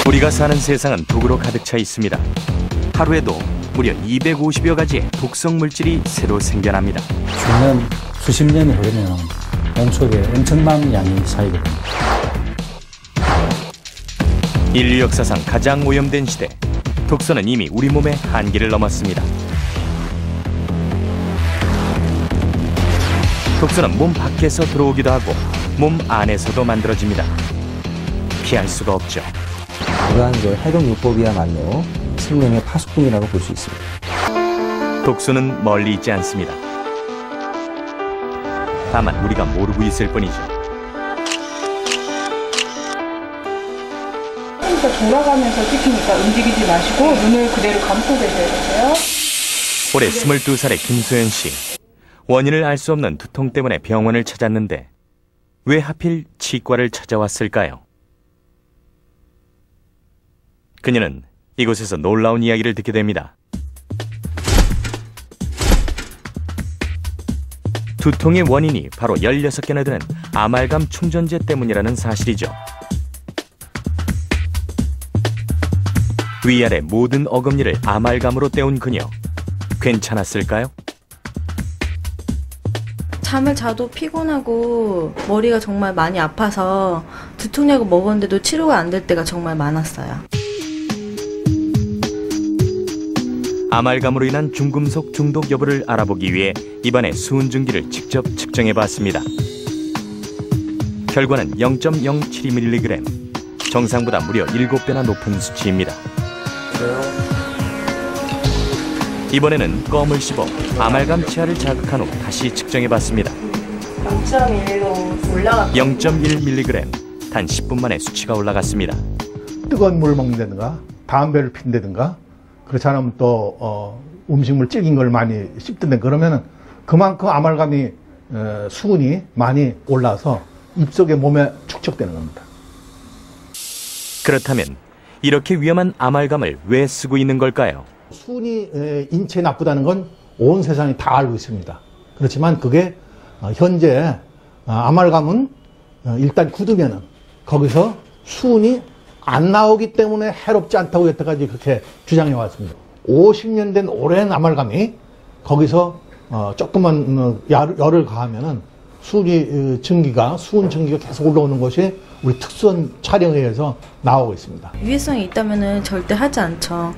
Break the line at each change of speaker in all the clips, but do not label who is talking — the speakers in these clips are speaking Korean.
우리가 사는 세상은 독으로 가득 차 있습니다. 하루에도 무려 250여 가지의 독성 물질이 새로 생겨납니다.
수년, 수십 년이 흐르면 몸속에 엄청난 양이 차이거든요.
인류 역사상 가장 오염된 시대, 독소는 이미 우리 몸의 한계를 넘었습니다. 독소는 몸 밖에서 들어오기도 하고 몸 안에서도 만들어집니다. 피할 수가 없죠.
이러한 해독요법이야말로 생명의 파수꾼이라고 볼 수 있습니다.
독소는 멀리 있지 않습니다. 다만 우리가 모르고 있을 뿐이죠.
돌아가면서 찍히니까 움직이지 마시고 눈을 그대로 감고 계셔야 되세요.
올해 22살의 김소연 씨. 원인을 알 수 없는 두통 때문에 병원을 찾았는데 왜 하필 치과를 찾아왔을까요? 그녀는 이곳에서 놀라운 이야기를 듣게 됩니다. 두통의 원인이 바로 16개나 되는 아말감 충전재 때문이라는 사실이죠. 위아래 모든 어금니를 아말감으로 때운 그녀. 괜찮았을까요?
잠을 자도 피곤하고 머리가 정말 많이 아파서 두통약을 먹었는데도 치료가 안 될 때가 정말 많았어요.
아말감으로 인한 중금속 중독 여부를 알아보기 위해 입안의 수은증기를 직접 측정해봤습니다. 결과는 0.072mg, 정상보다 무려 7배나 높은 수치입니다. 이번에는 껌을 씹어 아말감 치아를 자극한 후 다시 측정해봤습니다.
0.1로 올라갔어요.
0.1mg, 단 10분 만에 수치가 올라갔습니다.
뜨거운 물을 먹는다든가 담배를 핀다든가 그렇지 않으면 또 음식물 질긴 걸 많이 씹던데 그러면은 그만큼 아말감이 수분이 많이 올라서 입속에 몸에 축적되는 겁니다.
그렇다면 이렇게 위험한 아말감을 왜 쓰고 있는 걸까요?
수은이 인체에 나쁘다는 건 온 세상이 다 알고 있습니다. 그렇지만 그게 현재 아말감은 일단 굳으면은 거기서 수은이 안 나오기 때문에 해롭지 않다고 여태까지 그렇게 주장해 왔습니다. 50년 된 오랜 아말감이 거기서 조금만 열을 가하면은 수은 증기가 계속 올라오는 것이 우리 특수한 촬영에 의해서 나오고 있습니다.
유해성이 있다면은 절대 하지 않죠.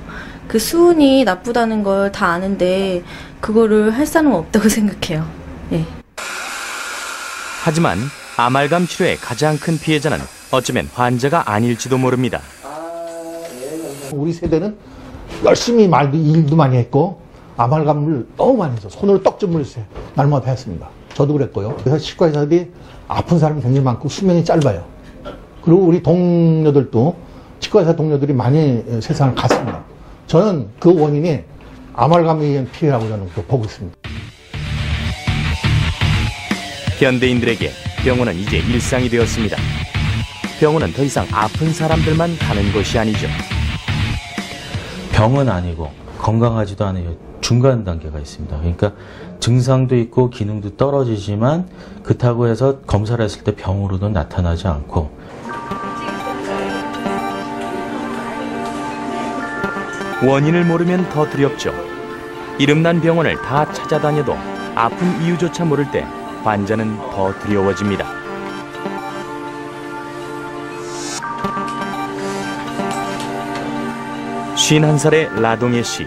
그 수은이 나쁘다는 걸 다 아는데 그거를 할 사람은 없다고 생각해요. 예.
하지만 아말감 치료의 가장 큰 피해자는 어쩌면 환자가 아닐지도 모릅니다.
우리 세대는 열심히 일도 많이 했고 아말감을 너무 많이 해서 손으로 떡점을 했어요. 날마다 했습니다. 저도 그랬고요. 그래서 치과 의사들이 아픈 사람이 굉장히 많고 수명이 짧아요. 그리고 우리 동료들도 치과 의사 동료들이 많이 세상을 갔습니다. 저는 그 원인이 아말감에 의한 피해라고 저는 보고 있습니다.
현대인들에게 병원은 이제 일상이 되었습니다. 병원은 더 이상 아픈 사람들만 가는 곳이 아니죠.
병은 아니고 건강하지도 않은 중간 단계가 있습니다. 그러니까 증상도 있고 기능도 떨어지지만 그렇다고 해서 검사를 했을 때 병으로도 나타나지 않고
원인을 모르면 더 두렵죠. 이름난 병원을 다 찾아다녀도 아픈 이유조차 모를 때 환자는 더 두려워집니다. 쉰 살의 라동예 씨.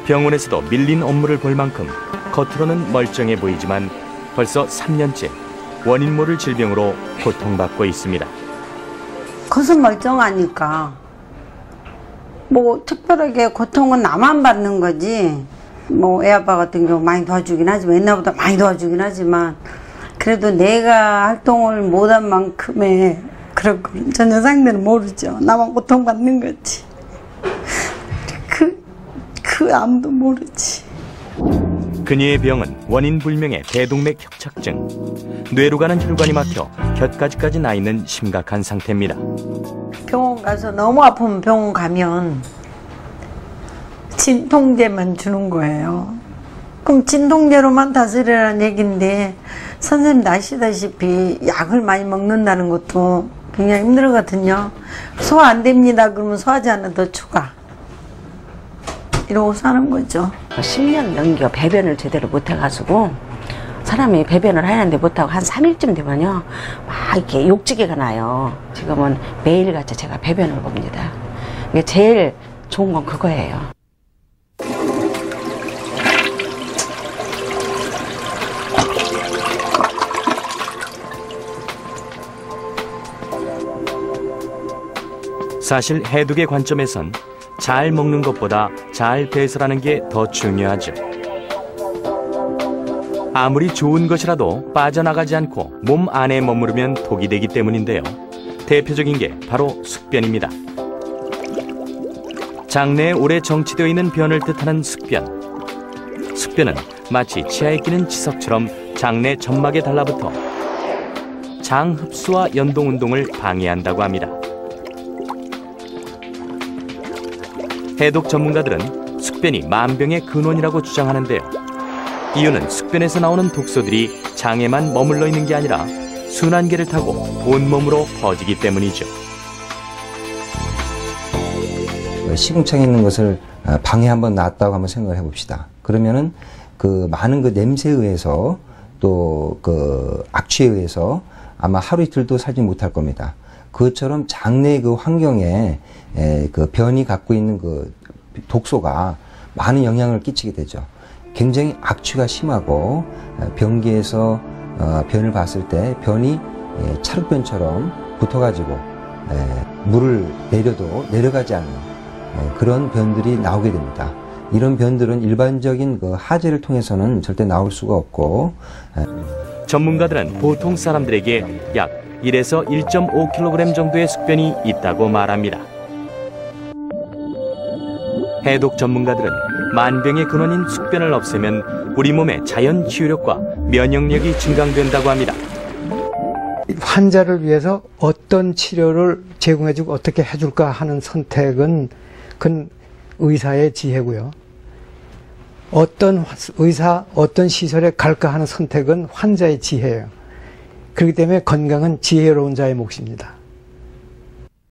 병원에서도 밀린 업무를 볼 만큼 겉으로는 멀쩡해 보이지만 벌써 3년째 원인 모를 질병으로 고통받고 있습니다.
겉은 멀쩡하니까 뭐 특별하게 고통은 나만 받는 거지. 뭐 애아빠 같은 경우 많이 도와주긴 하지만 옛날보다 많이 도와주긴 하지만 그래도 내가 활동을 못한 만큼의 그런 걸 전혀 상대는 모르죠. 나만 고통받는 거지. 그 아무도 모르지.
그녀의 병은 원인 불명의 대동맥 협착증, 뇌로 가는 혈관이 막혀 곁가지까지 나 있는 심각한 상태입니다.
병원 가서 너무 아프면 병원 가면 진통제만 주는 거예요. 그럼 진통제로만 다스리라는 얘기인데 선생님도 아시다시피 약을 많이 먹는다는 것도 굉장히 힘들거든요. 소화 안 됩니다. 그러면 소화제 하나 더 추가. 이러고 사는 거죠.
10년 넘겨 배변을 제대로 못해가지고 사람이 배변을 하는데 못하고 한 3일쯤 되면요 막 이렇게 욕지기가 나요. 지금은 매일같이 제가 배변을 봅니다. 이게 제일 좋은 건 그거예요.
사실 해독의 관점에선 잘 먹는 것보다 잘 배설하는 게 더 중요하죠. 아무리 좋은 것이라도 빠져나가지 않고 몸 안에 머무르면 독이 되기 때문인데요. 대표적인 게 바로 숙변입니다. 장내에 오래 정치되어 있는 변을 뜻하는 숙변. 숙변은 마치 치아에 끼는 치석처럼 장내 점막에 달라붙어 장 흡수와 연동 운동을 방해한다고 합니다. 해독 전문가들은 숙변이 만병의 근원이라고 주장하는데요. 이유는 숙변에서 나오는 독소들이 장에만 머물러 있는 게 아니라 순환계를 타고 온몸으로 퍼지기 때문이죠.
시궁창에 있는 것을 방에 한번 놨다고 한번 생각을 해봅시다. 그러면은 그 많은 그 냄새에 의해서 또 그 악취에 의해서 아마 하루 이틀도 살지 못할 겁니다. 그것처럼 장내 그 환경에 그 변이 갖고 있는 그 독소가 많은 영향을 끼치게 되죠. 굉장히 악취가 심하고 변기에서 변을 봤을 때 변이 찰흙변처럼 붙어가지고 물을 내려도 내려가지 않는 그런 변들이 나오게 됩니다. 이런 변들은 일반적인 그 하제를 통해서는 절대 나올 수가 없고
전문가들은 보통 사람들에게 약 1에서 1.5kg 정도의 숙변이 있다고 말합니다. 해독 전문가들은 만병의 근원인 숙변을 없애면 우리 몸의 자연 치유력과 면역력이 증강된다고 합니다.
환자를 위해서 어떤 치료를 제공해주고 어떻게 해줄까 하는 선택은 그건 의사의 지혜고요. 어떤 의사, 어떤 시설에 갈까 하는 선택은 환자의 지혜예요. 그렇기 때문에 건강은 지혜로운 자의 몫입니다.